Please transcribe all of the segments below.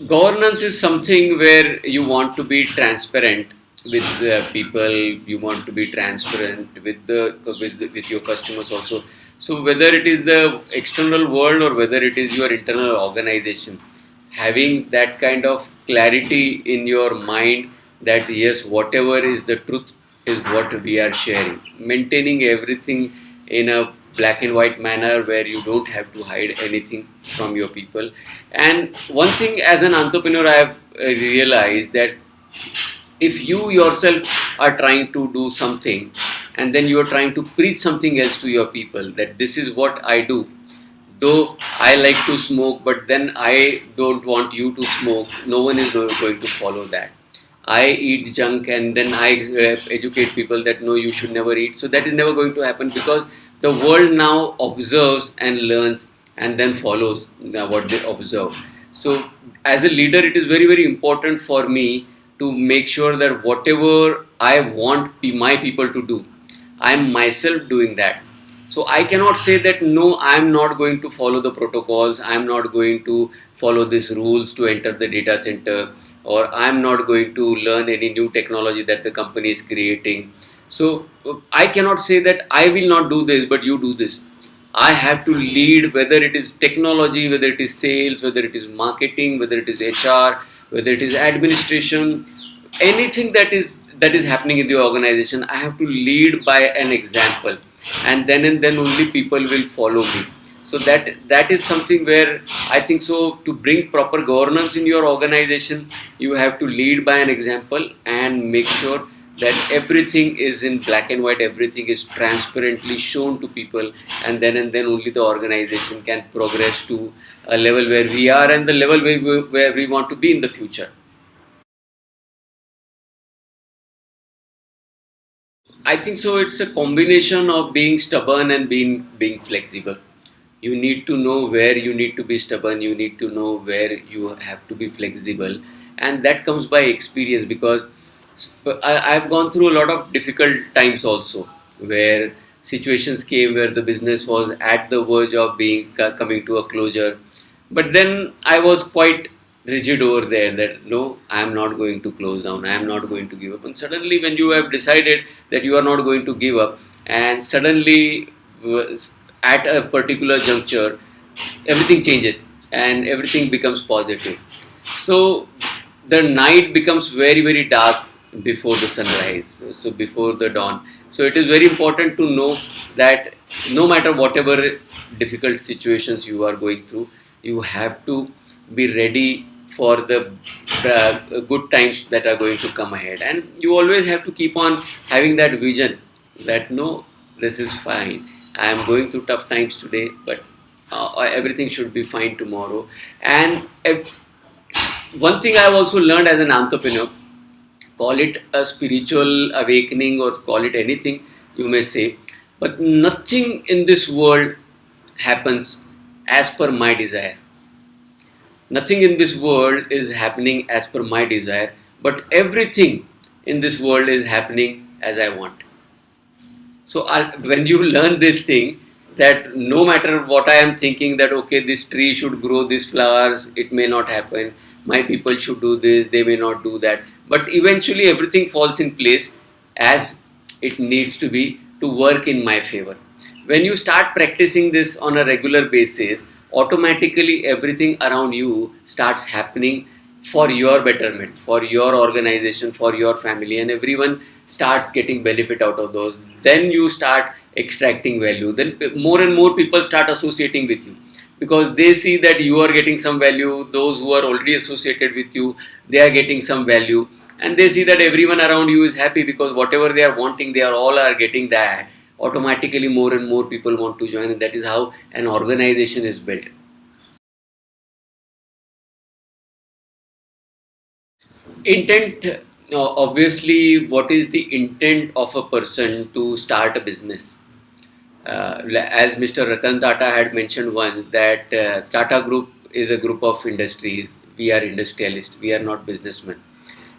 Governance is something where you want to be transparent with people. You want to be transparent with your customers also. So whether it is the external world or whether it is your internal organization, having that kind of clarity in your mind that yes, whatever is the truth is what we are sharing, maintaining everything in a black and white manner where you don't have to hide anything from your people. And one thing as an entrepreneur I have realized that if you yourself are trying to do something and then you are trying to preach something else to your people that this is what I do, though I like to smoke, but then I don't want you to smoke, no one is going to follow that. I eat junk and then I educate people that no, you should never eat. So that is never going to happen because the world now observes and learns and then follows what they observe. So as a leader, it is very, very important for me to make sure that whatever I want my people to do, I am myself doing that. So I cannot say that no, I am not going to follow the protocols, I am not going to follow these rules to enter the data center, or I am not going to learn any new technology that the company is creating. So I cannot say that I will not do this, but you do this. I have to lead, whether it is technology, whether it is sales, whether it is marketing, whether it is HR, whether it is administration, anything that is happening in the organization. I have to lead by an example, and then only people will follow me. So that is something where I think so to bring proper governance in your organization, you have to lead by an example and make sure that everything is in black and white, everything is transparently shown to people, and then only the organization can progress to a level where we are and the level where we want to be in the future. I think so. It's a combination of being stubborn and being flexible. You need to know where you need to be stubborn. You need to know where you have to be flexible, and that comes by experience. Because I've gone through a lot of difficult times also, where situations came where the business was at the verge of being coming to a closure, but then I was quite rigid over there that no, I am not going to close down, I am not going to give up. And suddenly when you have decided that you are not going to give up, and suddenly at a particular juncture everything changes and everything becomes positive. So the night becomes very, very dark before the sunrise, so before the dawn. So it is very important to know that no matter whatever difficult situations you are going through, you have to be ready for the good times that are going to come ahead, and you always have to keep on having that vision that no, this is fine, I am going through tough times today, but everything should be fine tomorrow. And one thing I have also learned as an entrepreneur, call it a spiritual awakening or call it anything you may say, but nothing in this world happens as per my desire. Nothing in this world is happening as per my desire, but everything in this world is happening as I want. So when you learn this thing, that no matter what I am thinking that okay, this tree should grow these flowers, it may not happen, my people should do this, they may not do that, but eventually everything falls in place as it needs to be to work in my favor. When you start practicing this on a regular basis, automatically everything around you starts happening for your betterment, for your organization, for your family, and everyone starts getting benefit out of those. Then you start extracting value. Then more and more people start associating with you because they see that you are getting some value. Those who are already associated with you, they are getting some value, and they see that everyone around you is happy because whatever they are wanting, they are all are getting that. Automatically, more and more people want to join, and that is how an organization is built. Intent, obviously, what is the intent of a person to start a business? As Mr. Ratan Tata had mentioned once, that Tata Group is a group of industries. We are industrialists, we are not businessmen.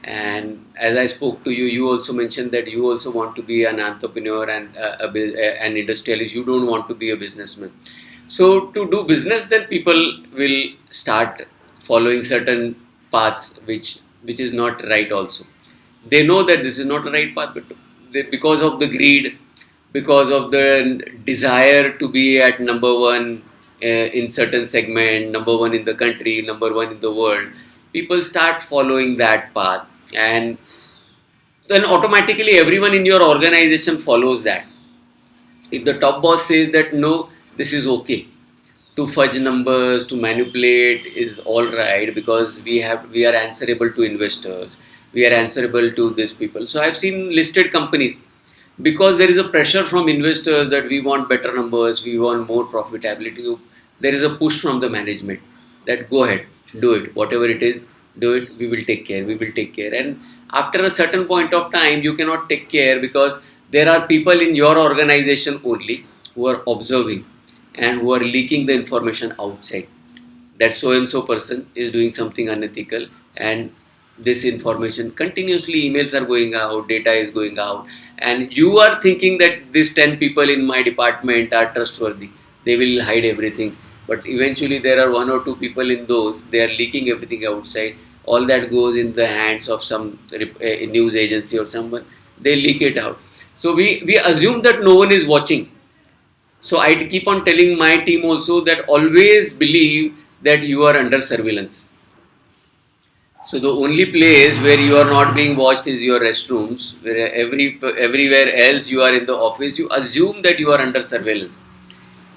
And as I spoke to you, you also mentioned that you also want to be an entrepreneur and an industrialist. You don't want to be a businessman. So to do business, then people will start following certain paths which is not right also. They know that this is not the right path, but because of the greed, because of the desire to be at number one in certain segment, number one in the country, number one in the world, people start following that path, and then automatically everyone in your organization follows that. If the top boss says that no, this is okay, to fudge numbers, to manipulate is all right, because we are answerable to investors, we are answerable to these people. So I've seen listed companies, because there is a pressure from investors that we want better numbers, we want more profitability. There is a push from the management that go ahead, do it, whatever it is, do it, we will take care, we will take care. And after a certain point of time, you cannot take care, because there are people in your organization only who are observing and who are leaking the information outside that so and so person is doing something unethical, and this information continuously, emails are going out, data is going out, and you are thinking that these 10 people in my department are trustworthy, they will hide everything, but eventually there are one or two people in those, they are leaking everything outside. All that goes in the hands of some news agency or someone, they leak it out. So we assume that no one is watching. So I keep on telling my team also that always believe that you are under surveillance. So the only place where you are not being watched is your restrooms. Where everywhere else you are in the office, you assume that you are under surveillance.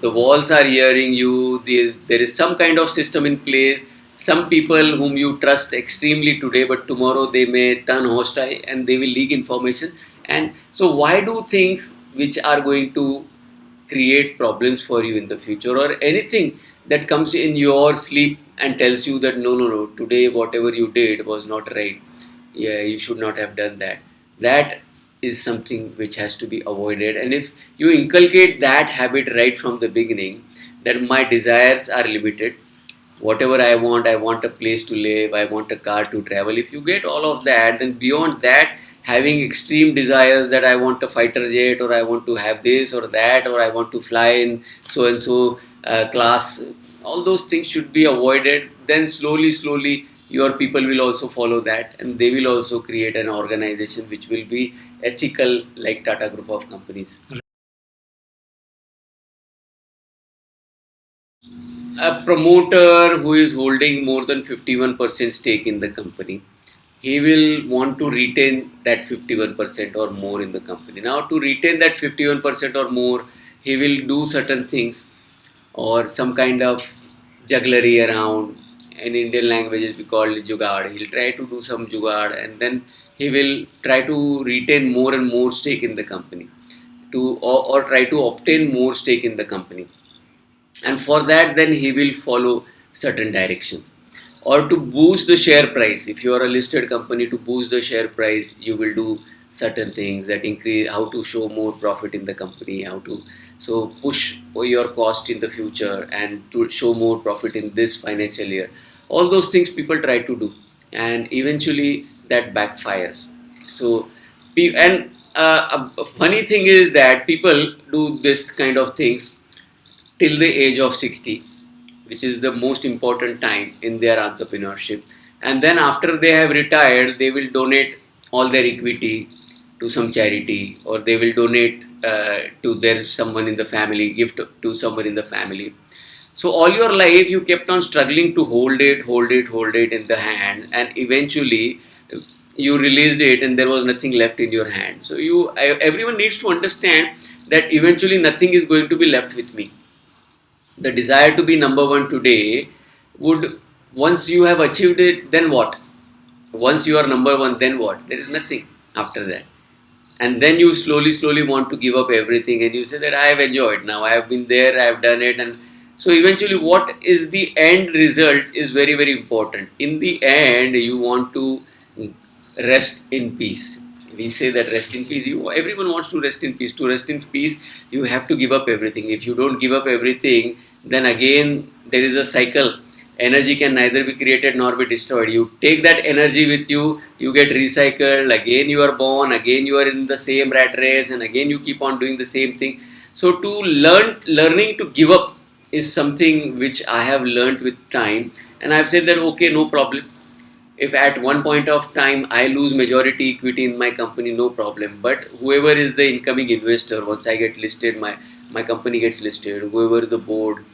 The walls are hearing you. There is some kind of system in place. Some people whom you trust extremely today, but tomorrow they may turn hostile and they will leak information. And so why do things which are going to create problems for you in the future, or anything that comes in your sleep and tells you that no, today whatever you did was not right, yeah, you should not have done that, that is something which has to be avoided. And if you inculcate that habit right from the beginning, that my desires are limited, whatever I want a place to live, I want a car to travel. If you get all of that, then beyond that, having extreme desires that I want a fighter jet, or I want to have this or that, or I want to fly in so and so class, all those things should be avoided. Then slowly your people will also follow that, and they will also create an organization which will be ethical, like Tata Group of companies. A promoter who is holding more than 51% stake in the company, he will want to retain that 51% or more in the company. Now, to retain that 51% or more, he will do certain things, or some kind of jugglery around. In Indian languages, we call it jugaad. He'll try to do some jugaad, and then he will try to retain more and more stake in the company, or try to obtain more stake in the company. And for that, then he will follow certain directions. Or to boost the share price, if you are a listed company, to boost the share price, you will do certain things that increase, how to show more profit in the company, how to push your cost in the future and to show more profit in this financial year. All those things people try to do, and eventually that backfires. So, and a funny thing is that people do this kind of things till the age of 60, which is the most important time in their entrepreneurship. And then after they have retired, they will donate all their equity to some charity, or they will donate to their someone in the family, gift to someone in the family. So all your life you kept on struggling to hold it in the hand, and eventually you released it and there was nothing left in your hand. So everyone needs to understand that eventually nothing is going to be left with me. The desire to be number one today would, once you have achieved it, then what? Once you are number one, then what? There is nothing after that. And then you slowly want to give up everything, and you say that I have enjoyed, now I have been there, I have done it. And so eventually what is the end result is very, very important. In the end, you want to rest in peace. We say that rest in peace. Everyone wants to rest in peace. To rest in peace, you have to give up everything. If you don't give up everything, then again there is a cycle. Energy can neither be created nor be destroyed. You take that energy with you, you get recycled, again you are born, again you are in the same rat race, and again you keep on doing the same thing. So to learning to give up is something which I have learnt with time, and I've said that okay, no problem. If at one point of time I lose majority equity in my company, no problem. But whoever is the incoming investor, once I get listed, my company gets listed, whoever the board,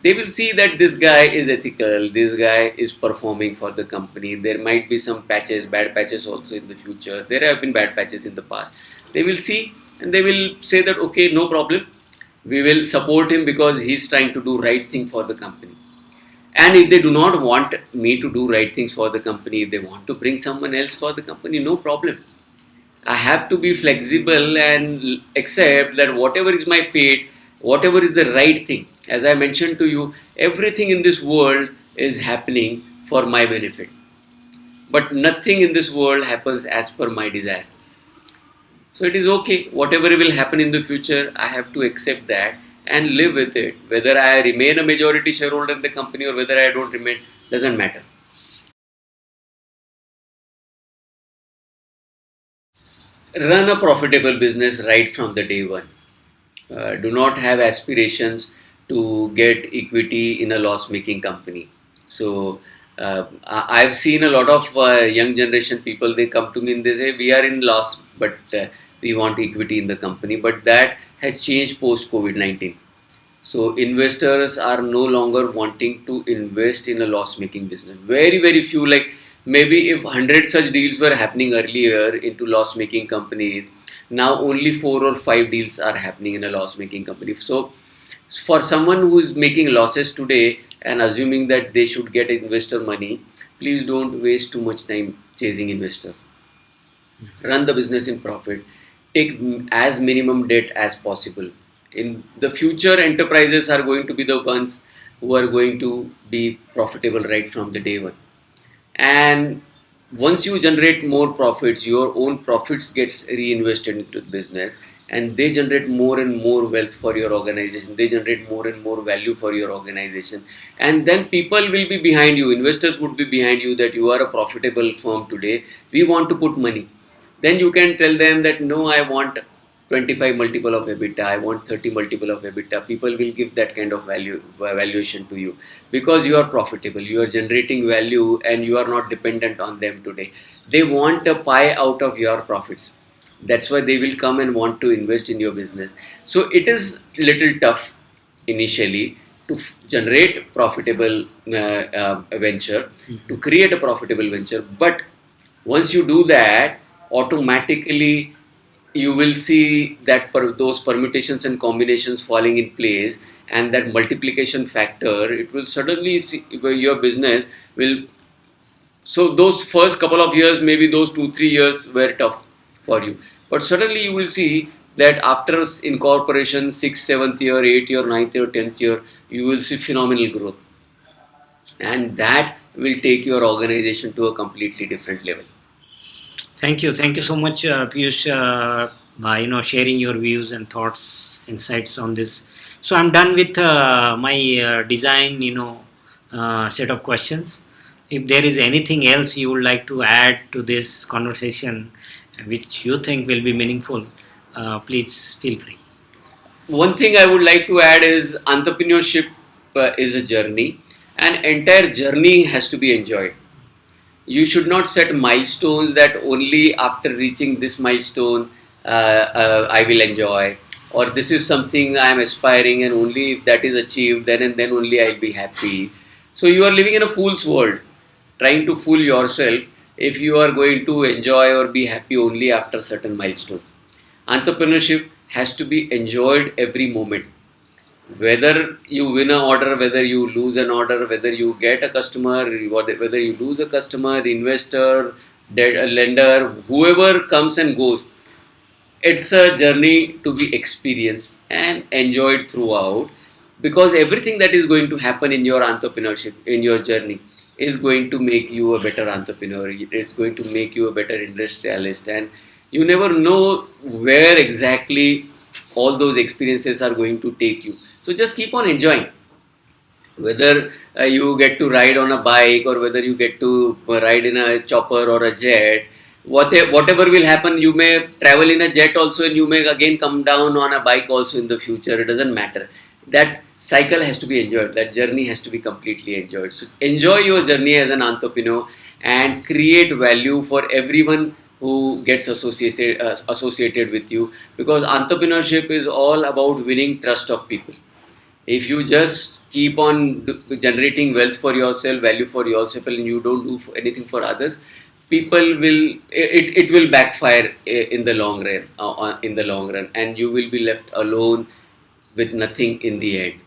they will see that this guy is ethical, this guy is performing for the company. There might be some patches, bad patches also in the future. There have been bad patches in the past. They will see and they will say that okay, no problem. We will support him because he's trying to do right thing for the company. And if they do not want me to do right things for the company, if they want to bring someone else for the company, no problem. I have to be flexible and accept that whatever is my fate, whatever is the right thing. As I mentioned to you, everything in this world is happening for my benefit. But nothing in this world happens as per my desire. So it is okay. Whatever will happen in the future, I have to accept that and live with it. Whether I remain a majority shareholder in the company or whether I don't remain, doesn't matter. Run a profitable business right from the day one. Do not have aspirations to get equity in a loss-making company. So I've seen a lot of young generation people. They come to me and they say we are in loss, but we want equity in the company. But that has changed post COVID-19. So investors are no longer wanting to invest in a loss-making business. Very few, like maybe if 100 such deals were happening earlier into loss-making companies, now only 4 or 5 deals are happening in a loss-making company. So for someone who is making losses today and assuming that they should get investor money, please don't waste too much time chasing investors. Run the business in profit. Take as minimum debt as possible. In the future, enterprises are going to be the ones who are going to be profitable right from the day one. And once you generate more profits, your own profits gets reinvested into the business, and they generate more and more wealth for your organization. They generate more and more value for your organization, and then people will be behind you. Investors would be behind you that you are a profitable firm today. We want to put money. Then you can tell them that no, I want 25 multiple of EBITDA, I want 30 multiple of EBITDA. People will give that kind of valuation to you because you are profitable, you are generating value, and you are not dependent on them today. They want a pie out of your profits. That's why they will come and want to invest in your business. So it is little tough initially to generate profitable venture, to create a profitable venture. But once you do that, automatically you will see that those permutations and combinations falling in place, and that multiplication factor, it will suddenly see your business will. So those first couple of years, maybe those 2-3 years were tough for you, but suddenly you will see that after incorporation, 6th, 7th year, 8th year, 9th year, 10th year, you will see phenomenal growth, and that will take your organization to a completely different level. Thank you so much, Piyush, sharing your views and thoughts, insights on this. So I'm done with my design, set of questions. If there is anything else you would like to add to this conversation, which you think will be meaningful, please feel free. One thing I would like to add is entrepreneurship is a journey, and entire journey has to be enjoyed. You should not set milestones that only after reaching this milestone I will enjoy, or this is something I am aspiring and only if that is achieved then and then only I'll be happy. So you are living in a fool's world, trying to fool yourself if you are going to enjoy or be happy only after certain milestones. Entrepreneurship has to be enjoyed every moment. Whether you win an order, whether you lose an order, whether you get a customer, whether you lose a customer, investor, lender, whoever comes and goes, it's a journey to be experienced and enjoyed throughout, because everything that is going to happen in your entrepreneurship, in your journey, is going to make you a better entrepreneur. It's going to make you a better industrialist, and you never know where exactly all those experiences are going to take you. So just keep on enjoying. Whether you get to ride on a bike or whether you get to ride in a chopper or a jet, whatever will happen, you may travel in a jet also and you may again come down on a bike also in the future. It doesn't matter. that cycle has to be enjoyed, that journey has to be completely enjoyed. So enjoy your journey as an entrepreneur and create value for everyone who gets associated with you, because entrepreneurship is all about winning trust of people. If you just keep on generating wealth for yourself, value for yourself, and you don't do anything for others, people will, it will backfire in the long run, and you will be left alone with nothing in the end.